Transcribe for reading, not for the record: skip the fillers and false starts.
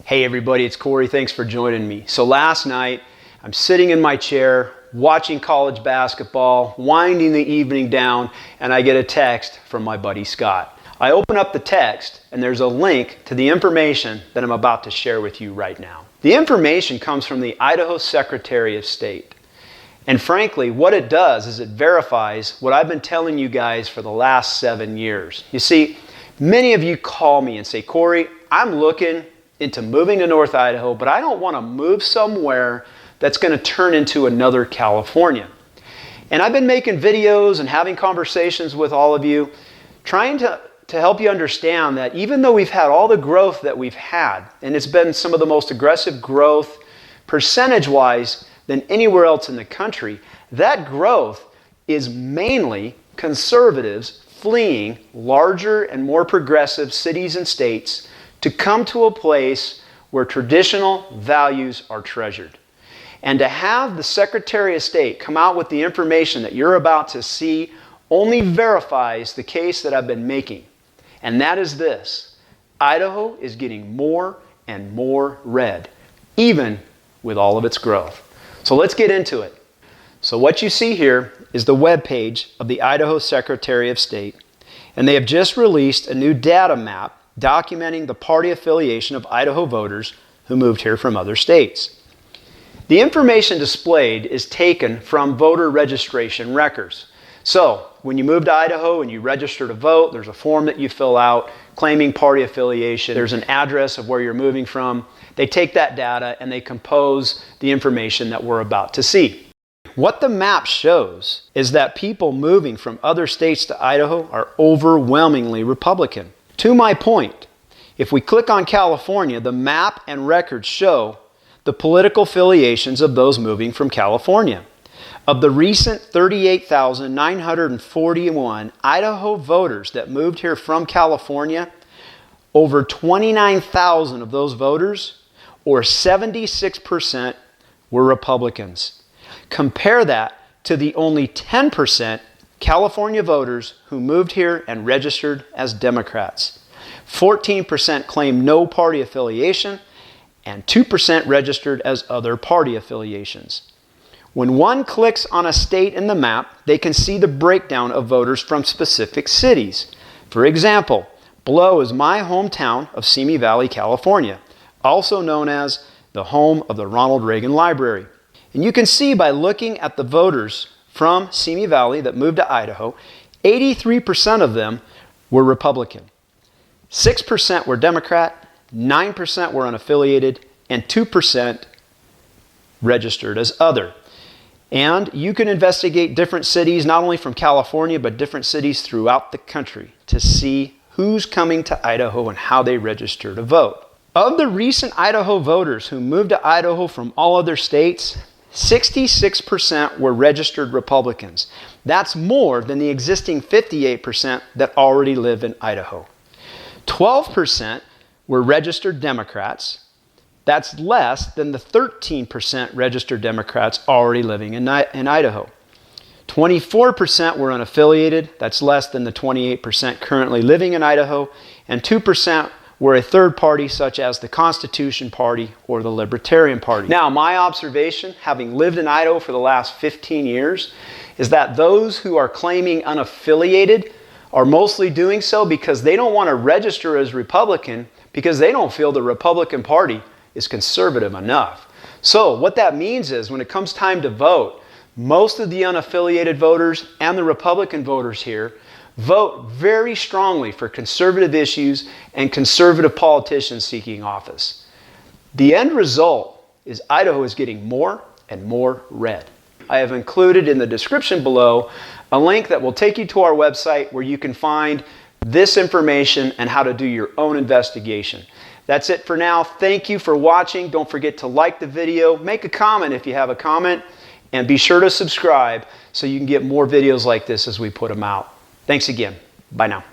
Hey everybody, it's Kory. Thanks for joining me. So last night, I'm sitting in my chair, watching college basketball, winding the evening down, and I get a text from my buddy Scott. I open up the text, and there's a link to the information that I'm about to share with you right now. The information comes from the Idaho Secretary of State. And frankly, what it does is it verifies what I've been telling you guys for the last 7 years. You see, many of you call me and say, Kory, I'm looking into moving to North Idaho, but I don't want to move somewhere that's going to turn into another California. And I've been making videos and having conversations with all of you, trying to help you understand that even though we've had all the growth that we've had, and it's been some of the most aggressive growth percentage-wise than anywhere else in the country, that growth is mainly conservatives fleeing larger and more progressive cities and states to come to a place where traditional values are treasured. And to have the Secretary of State come out with the information that you're about to see only verifies the case that I've been making. And that is this: Idaho is getting more and more red, even with all of its growth. So let's get into it. So what you see here is the webpage of the Idaho Secretary of State, and they have just released a new data map documenting the party affiliation of Idaho voters who moved here from other states. The information displayed is taken from voter registration records. So when you move to Idaho and you register to vote, there's a form that you fill out claiming party affiliation. There's an address of where you're moving from. They take that data and they compose the information that we're about to see. What the map shows is that people moving from other states to Idaho are overwhelmingly Republican. To my point, if we click on California, the map and records show the political affiliations of those moving from California. Of the recent 38,941 Idaho voters that moved here from California, over 29,000 of those voters, or 76%, were Republicans. Compare that to the only 10% California voters who moved here and registered as Democrats. 14% claimed no party affiliation, and 2% registered as other party affiliations. When one clicks on a state in the map, they can see the breakdown of voters from specific cities. For example, below is my hometown of Simi Valley, California, also known as the home of the Ronald Reagan Library. And you can see by looking at the voters from Simi Valley that moved to Idaho, 83% of them were Republican. 6% were Democrat, 9% were unaffiliated, and 2% registered as other. And you can investigate different cities, not only from California, but different cities throughout the country to see who's coming to Idaho and how they register to vote. Of the recent Idaho voters who moved to Idaho from all other states, 66% were registered Republicans. That's more than the existing 58% that already live in Idaho. 12% were registered Democrats. That's less than the 13% registered Democrats already living in Idaho. 24% were unaffiliated. That's less than the 28% currently living in Idaho. And 2% were a third party, such as the Constitution Party or the Libertarian Party. Now, my observation, having lived in Idaho for the last 15 years, is that those who are claiming unaffiliated are mostly doing so because they don't want to register as Republican because they don't feel the Republican Party is conservative enough. So what that means is when it comes time to vote, most of the unaffiliated voters and the Republican voters here vote very strongly for conservative issues and conservative politicians seeking office. The end result is Idaho is getting more and more red. I have included in the description below a link that will take you to our website where you can find this information and how to do your own investigation. That's it for now. Thank you for watching. Don't forget to like the video, make a comment if you have a comment, and be sure to subscribe so you can get more videos like this as we put them out. Thanks again. Bye now.